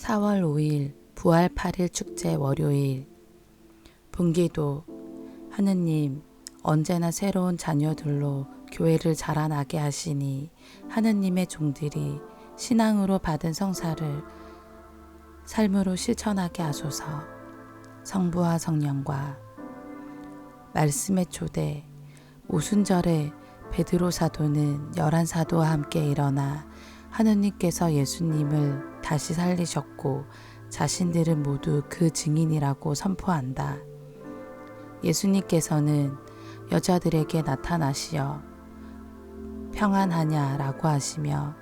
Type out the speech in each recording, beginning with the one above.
4월 5일 부활 8일 축제 월요일. 분기도. 하느님, 언제나 새로운 자녀들로 교회를 자라나게 하시니 하느님의 종들이 신앙으로 받은 성사를 삶으로 실천하게 하소서. 성부와 성령과 말씀의 초대. 오순절에 베드로 사도는 11사도와 함께 일어나 하느님께서 예수님을 다시 살리셨고 자신들은 모두 그 증인이라고 선포한다. 예수님께서는 여자들에게 나타나시어 평안하냐 라고 하시며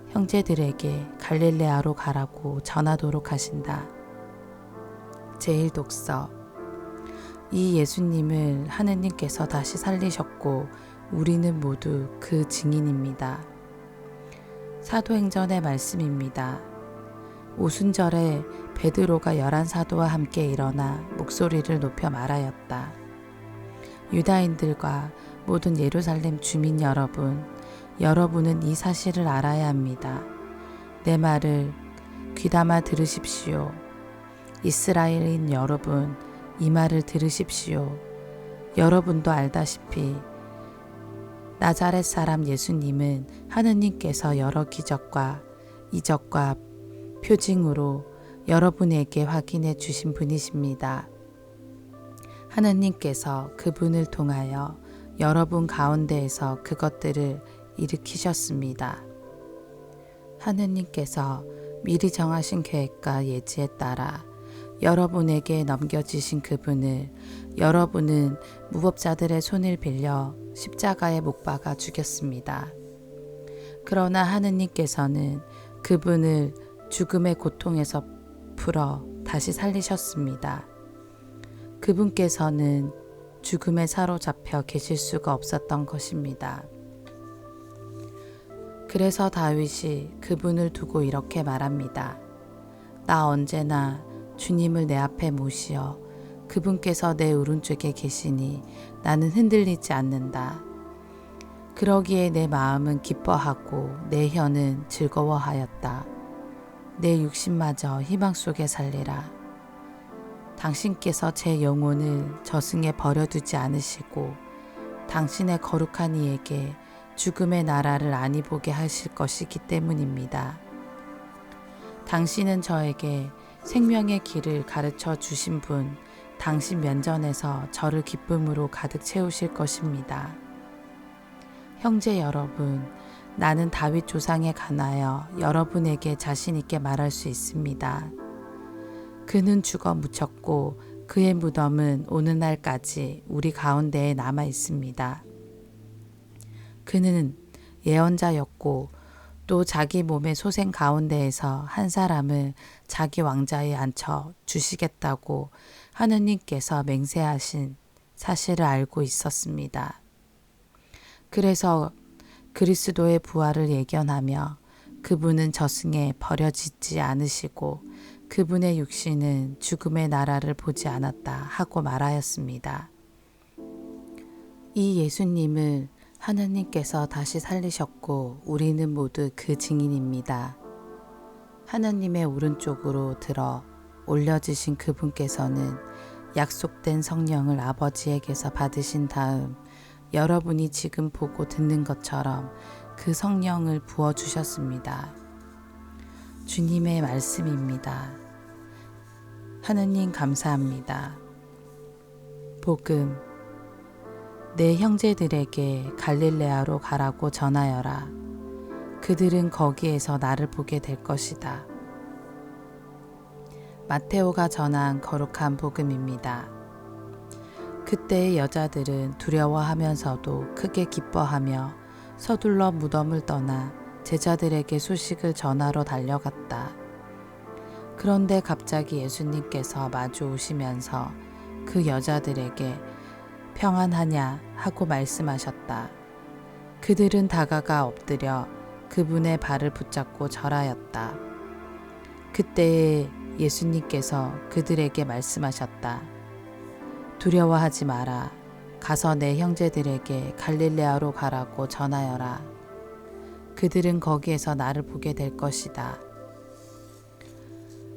형제들에게 갈릴레아로 가라고 전하도록 하신다. 제1독서. 이 예수님을 하느님께서 다시 살리셨고 우리는 모두 그 증인입니다. 사도행전의 말씀입니다. 오순절에 베드로가 11사도와 함께 일어나 목소리를 높여 말하였다. 유다인들과 모든 예루살렘 주민 여러분, 여러분은 이 사실을 알아야 합니다. 내 말을 귀담아 들으십시오. 이스라엘인 여러분, 이 말을 들으십시오. 여러분도 알다시피 나자렛 사람 예수님은 하느님께서 여러 기적과 이적과 표징으로 여러분에게 확인해 주신 분이십니다. 하느님께서 그분을 통하여 여러분 가운데에서 그것들을 일으키셨습니다. 하느님께서 미리 정하신 계획과 예지에 따라 여러분에게 넘겨주신 그분을 여러분은 무법자들의 손을 빌려 십자가에 못 박아 죽였습니다. 그러나 하느님께서는 그분을 죽음의 고통에서 풀어 다시 살리셨습니다. 그분께서는 죽음에 사로잡혀 계실 수가 없었던 것입니다. 그래서 다윗이 그분을 두고 이렇게 말합니다. 나 언제나 주님을 내 앞에 모시어 그분께서 내 오른쪽에 계시니 나는 흔들리지 않는다. 그러기에 내 마음은 기뻐하고 내 혀는 즐거워하였다. 내 육신마저 희망 속에 살리라. 당신께서 제 영혼을 저승에 버려두지 않으시고 당신의 거룩한 이에게 죽음의 나라를 아니 보게 하실 것이기 때문입니다. 당신은 저에게 생명의 길을 가르쳐 주신 분, 당신 면전에서 저를 기쁨으로 가득 채우실 것입니다. 형제 여러분, 나는 다윗 조상에 관하여 여러분에게 자신 있게 말할 수 있습니다. 그는 죽어 묻혔고 그의 무덤은 오늘날까지 우리 가운데에 남아 있습니다. 그는 예언자였고 또 자기 몸의 소생 가운데에서 한 사람을 자기 왕자에 앉혀 주시겠다고 하느님께서 맹세하신 사실을 알고 있었습니다. 그래서 그리스도의 부활을 예견하며 그분은 저승에 버려지지 않으시고 그분의 육신은 죽음의 나라를 보지 않았다 하고 말하였습니다. 이 예수님을 하느님께서 다시 살리셨고 우리는 모두 그 증인입니다. 하느님의 오른쪽으로 들어 올려지신 그분께서는 약속된 성령을 아버지에게서 받으신 다음 여러분이 지금 보고 듣는 것처럼 그 성령을 부어주셨습니다. 주님의 말씀입니다. 하느님 감사합니다. 복음. 내 형제들에게 갈릴레아로 가라고 전하여라. 그들은 거기에서 나를 보게 될 것이다. 마테오가 전한 거룩한 복음입니다. 그때의 여자들은 두려워하면서도 크게 기뻐하며 서둘러 무덤을 떠나 제자들에게 소식을 전하러 달려갔다. 그런데 갑자기 예수님께서 마주 오시면서 그 여자들에게 평안하냐 하고 말씀하셨다. 그들은 다가가 엎드려 그분의 발을 붙잡고 절하였다. 그때에 예수님께서 그들에게 말씀하셨다. 두려워하지 마라. 가서 내 형제들에게 갈릴레아로 가라고 전하여라. 그들은 거기에서 나를 보게 될 것이다.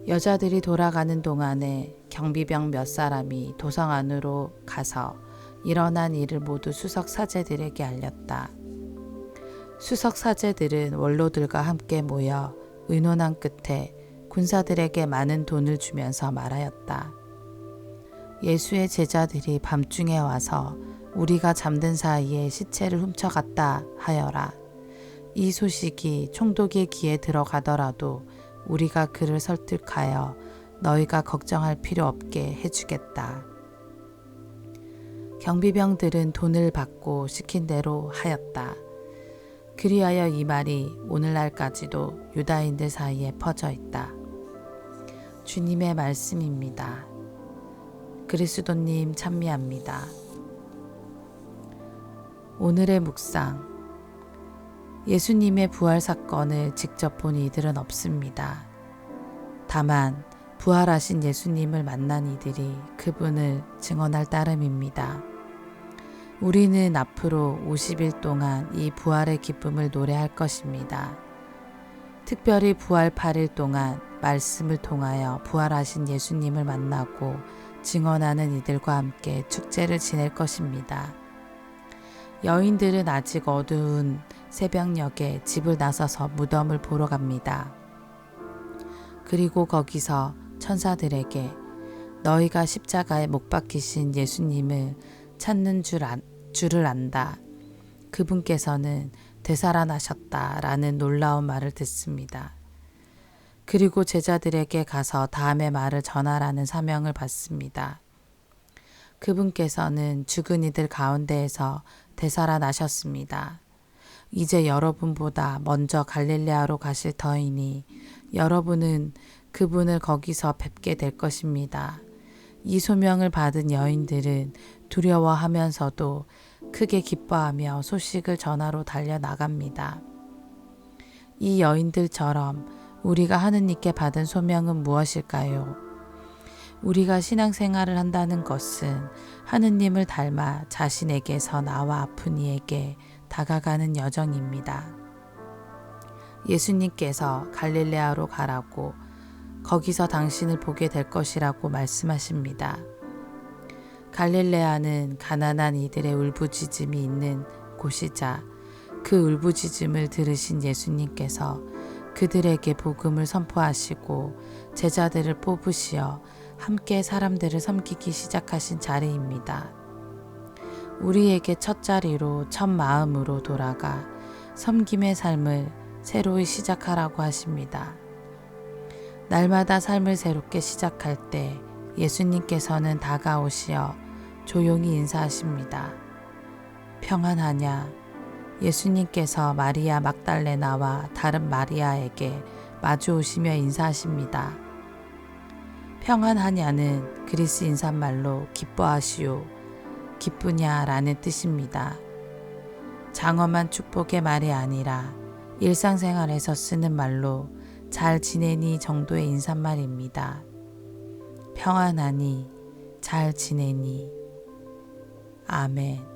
여자들이 돌아가는 동안에 경비병 몇 사람이 도성 안으로 가서 일어난 일을 모두 수석 사제들에게 알렸다. 수석 사제들은 원로들과 함께 모여 의논한 끝에 군사들에게 많은 돈을 주면서 말하였다. 예수의 제자들이 밤중에 와서 우리가 잠든 사이에 시체를 훔쳐갔다 하여라. 이 소식이 총독의 귀에 들어가더라도 우리가 그를 설득하여 너희가 걱정할 필요 없게 해주겠다. 경비병들은 돈을 받고 시킨 대로 하였다. 그리하여 이 말이 오늘날까지도 유다인들 사이에 퍼져 있다. 주님의 말씀입니다. 그리스도님 찬미합니다. 오늘의 묵상. 예수님의 부활 사건을 직접 본 이들은 없습니다. 다만 부활하신 예수님을 만난 이들이 그분을 증언할 따름입니다. 우리는 앞으로 50일 동안 이 부활의 기쁨을 노래할 것입니다. 특별히 부활 8일 동안 말씀을 통하여 부활하신 예수님을 만나고 증언하는 이들과 함께 축제를 지낼 것입니다. 여인들은 아직 어두운 새벽녘에 집을 나서서 무덤을 보러 갑니다. 그리고 거기서 천사들에게 너희가 십자가에 못 박히신 예수님을 찾는 줄을 안다. 그분께서는 되살아나셨다라는 놀라운 말을 듣습니다. 그리고 제자들에게 가서 다음의 말을 전하라는 사명을 받습니다. 그분께서는 죽은 이들 가운데에서 되살아나셨습니다. 이제 여러분보다 먼저 갈릴레아로 가실 터이니 여러분은 그분을 거기서 뵙게 될 것입니다. 이 소명을 받은 여인들은 두려워하면서도 크게 기뻐하며 소식을 전하러 달려나갑니다. 이 여인들처럼 우리가 하느님께 받은 소명은 무엇일까요? 우리가 신앙생활을 한다는 것은 하느님을 닮아 자신에게서 나와 아픈 이에게 다가가는 여정입니다. 예수님께서 갈릴레아로 가라고 거기서 당신을 보게 될 것이라고 말씀하십니다. 갈릴레아는 가난한 이들의 울부짖음이 있는 곳이자 그 울부짖음을 들으신 예수님께서 그들에게 복음을 선포하시고 제자들을 뽑으시어 함께 사람들을 섬기기 시작하신 자리입니다. 우리에게 첫 자리로 첫 마음으로 돌아가 섬김의 삶을 새로이 시작하라고 하십니다. 날마다 삶을 새롭게 시작할 때 예수님께서는 다가오시어 조용히 인사하십니다. 평안하냐? 예수님께서 마리아 막달레나와 다른 마리아에게 마주 오시며 인사하십니다. 평안하냐는 그리스 인사말로 기뻐하시오, 기쁘냐라는 뜻입니다. 장엄한 축복의 말이 아니라 일상생활에서 쓰는 말로 잘 지내니 정도의 인사말입니다. 평안하니, 잘 지내니. 아멘.